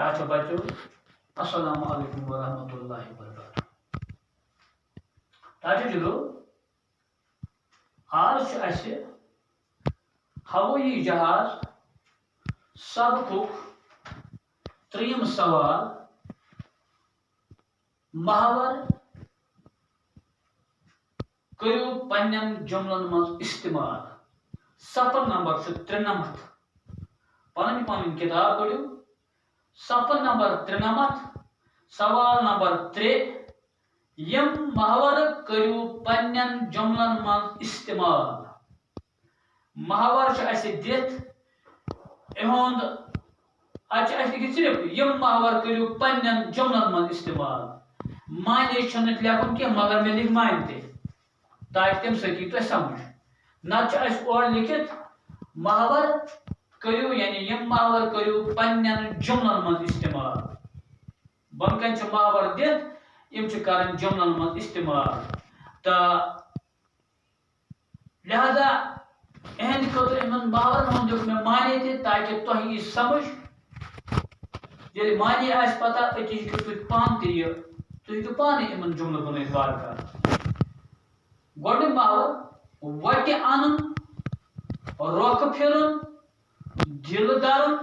Tacho bachcho, Assalamu alaikum wa rahmatullahi wa barakatuh. Tacho jigro, आज ऐसे हवाई जहाज सबकुक त्रीम सवाल महावर करियो पन्नन जुमलन मज इस्तेमाल सफर नंबर से 93 पानी किताब पढ़ो सफर नंबर 93 सवाल नंबर 3 यम महावर करियो पन्नन जुमलन मज इस्तेमाल महावर ऐसे दित इहोंद अच्छा सिर्फ यम महावर करियो पन्नन जुमलन मज इस्तेमाल माने छन लिखुन कि मगर में लिख मान ते ताकि तम सकी तो समझ न और लिखित महावर करियो यानी यम महावर करियो पन्नन जुमलन मज इस्तेमाल बनकन छ महावर दित यम छ करन जुमलन मज इस्तेमाल ता लिहाजा एहन खतर इमन महावर हम जो में माने थे ताकि तो ही समझ जे माने आस पता अति कि पान ते तो पाने इमन जुमल बने बार कर गोड महावर वटे आनन रोक फिरन दिल दारन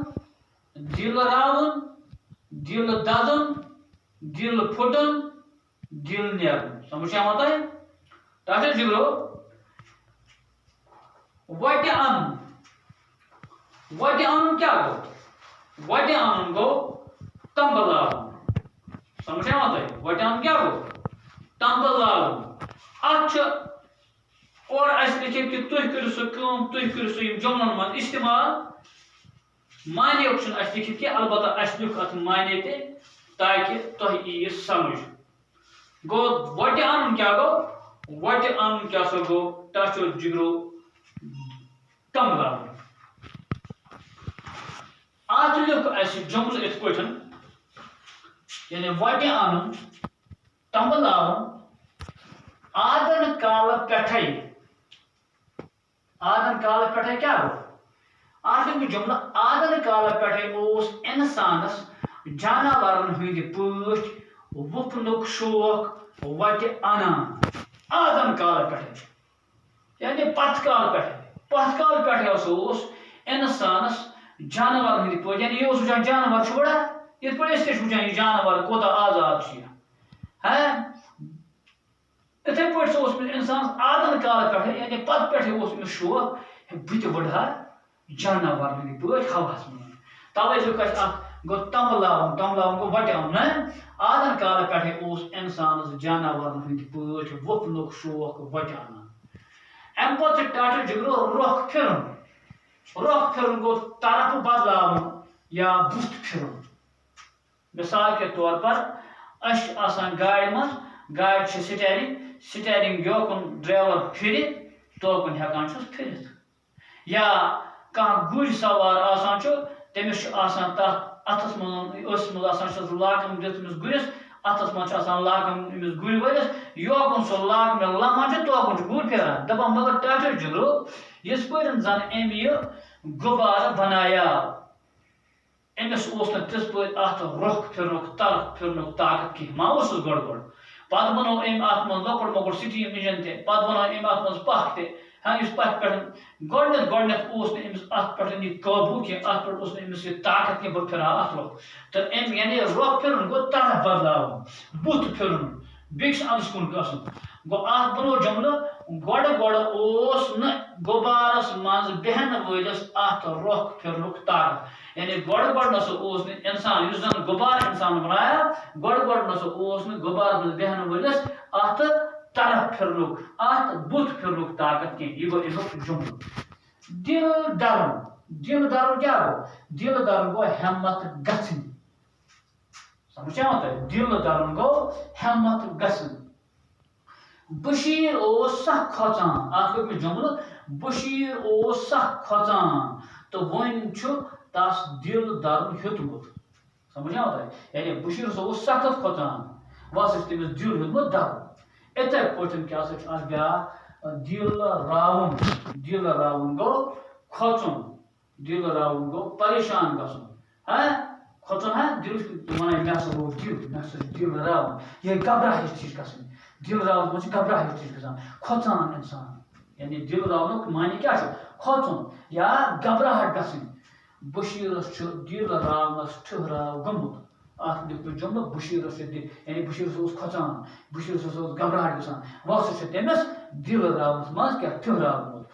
दिल रावन दिल दादन दिल फुटन दिल नेरन समझ आता है ताकि जिगरो वटे आनन क्या गो वटे आनन गो तंबलावन समझ आता है वटे आनन क्या गो तंबलावन अच्छा और ऐसे लिखे कि तुह करो सो काम तुह करो सो जुमलन मज इस्तेमाल माने ऑप्शन ऐसे लिखे कि अलबत्ता ऐसे लिख अत माने ते ताकि तुह ये समझ गो वटे आनन क्या सो गो टाचो जिगरो तंबलावन आज लिख ऐसे जुमल इत पठन यानी वटे आनन तंबलावन आदन काल पेठे क्या हो आखिर में जुमला आदन काल पेठे उस इंसानस जानवरन हुंद पठ वुफनुक शौक वटे अनान आदन काल पेठे यानी पथ काल पेठे उस इंसानस जानवरन हुंद पठ यानी ये वुचान जानवर छोड़ा ये पे वुचान ये जानवर कोता आजाद है इथे पे इंसान आदन काल पे यानी पत पे शौक बत बढ़ा जानवर पे हवास में तवे जो गो तंबलावन गो वटे आदन काल पे इंसान जानवर पे वुफनुक शौक वटे अनान अम पे टाटो जिगरो रुख फिरन गो तरफ बदलावन या बुत फिरन मिसाल के तौर पर गाड़ मज गाड़ स्टेयरिंग योकुन ड्राइवर फिर तोकुन हेकान फिर या कह गुज सवार तमिस अथस मज लाकम दितमिस गुरिस अथस मज लाकम अमिस गुरि वलिस योकुन सो लाक में लमान तोकुन गुर फिरान दपान मगर टाटर जिगरो यस पर जन अम यह गुब्बार बनाया अमिस तिस पे अत रुख फिरनुक तरफ फिरनुक ताकत कह मा गड़बड़ पत बनो अम अत मज लकुट मकुट स्टीम इंजन ते पत बनो अम अत मज पख ते हाँ इस पख पे गडनथ अमिस अत पे काबू कह अत पे अमिस यह ताकत कह बह फिरा अत रुख तो अम यानी रुख फिरन गो तरफ बदलावन बुत फिरन बिक्स अंदस कुन गसन गो अत बनो जुमल गड गुब्बारस मज बहन वलिस अत रुख फिरनुक ताकत यानी गड नस इंसान गुब्बार इंसान बनाया गड नस गुब्बार बहन वलिस अत तरफ फिरनुक अत बुत फिरनुक ताकत कह यह गो अमुक जुमल दिल दरन क्या गो दिल दरन गो हिम्मत गछन समझ दिल दरन गो हिम्मत गछन बशीर सख खोचान आखिर में जुमल बशीर सख खोचान तो वन तस दिल दरन हेतमुत समझ यानी बशीर सख्त खोचान वह तमिस दिल हेतमुत दरन इथे पे क्या ब्या दिल रावन गो खोचुन दिल रावन गो परेशान गसन है کھوژُن ہا دِل وَنان مےٚ ہسا لوگ دِل مےٚ ہسا چھُ دِل راوُن یہِ گبراہِش تہِ چھِ گژھان دِل راونہٕ منٛز چھِ گبراہِش تہِ گژھان کھۄژان اِنسان یعنی دِل راونُک معنی کیٛاہ چھُ کھۄژُن یا گبراہٹ گژھٕنۍ بشیٖرس چھُ دِل راونس ٹھٕہراو گوٚمُت اتھ لیکھو جملہٕ بشیٖرس چھُ یعنی بشیٖرس اوس کھۄژان بشیٖرس ہسا اوس گبراہٹ گژھان وۄنۍ ہسا چھُ تٔمِس دِل راونس منٛز کیٛاہ ٹھٕہراو گوٚمُت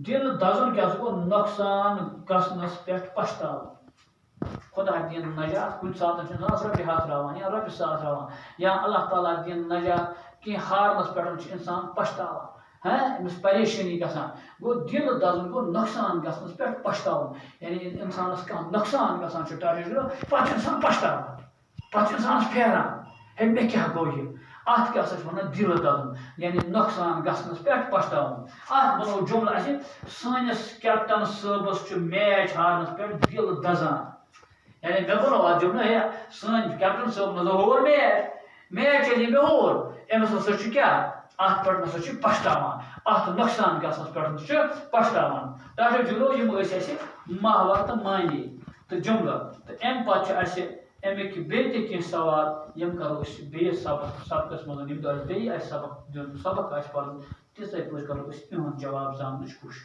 دِل دزُن کیٛاہ سُہ گوٚو نۄقصان گژھنس پٮ۪ٹھ پشتاوُن خۄدا دِیِن نجات کُنہِ ساتہٕ چھُ اِنسانس رۄپیہِ ہتھ راوان یا رۄپیہِ ساس راوان یا اللہ تعالیٰ دِیِن نجات کینٛہہ ہارنس پٮ۪ٹھ چھُ اِنسان پشتاوان أمِس پریشٲنی گژھان گوٚو دِل دزُن گوٚو نۄقصان گژھنس پٮ۪ٹھ پشتاوُن یعنی اِنسانس کانٛہہ نۄقصان گژھان چھُ پتہٕ چھُ اِنسان پشتاوان پتہٕ چھُ اِنسانس پھیران ہے مےٚ کیٛاہ گوٚو یہِ اتھ کیٛاہ سا چھِ وَنان دِل دزُن یعنی نۄقصان گژھنس پٮ۪ٹھ پشتاوُن اتھ بنوو جملہٕ اَسہِ سٲنِس کیپٹن صٲبس چھُ میچ ہارنس پٮ۪ٹھ دِل دزان یعنی مےٚ بنوو اتھ جملہٕ ہے سٲنۍ کیپٹن صٲب نہ ہور میچ ییٚلہِ مےٚ ہور أمِس ہسا چھُ کیٛاہ اتھ پٮ۪ٹھ نسا چھُ پشتاوان اتھ نۄقصان گژھنس پٮ۪ٹھ چھُ پشتاوان ڈاکٹر جلو یِم ٲسۍ اَسہِ محور تہٕ معنے تہٕ جملہٕ تہٕ امہِ پتہٕ چھُ اَسہِ اَمِکۍ بیٚیہِ تہِ کینٛہہ سوال یِم کرو أسۍ بیٚیِس سبقس منٛز ییٚمہِ دۄہ اَسہِ بیٚیہِ آسہِ سبق آسہِ پرُن تِژے پٲٹھۍ کرو أسۍ یِہُنٛد جواب زاننٕچ کوٗشِش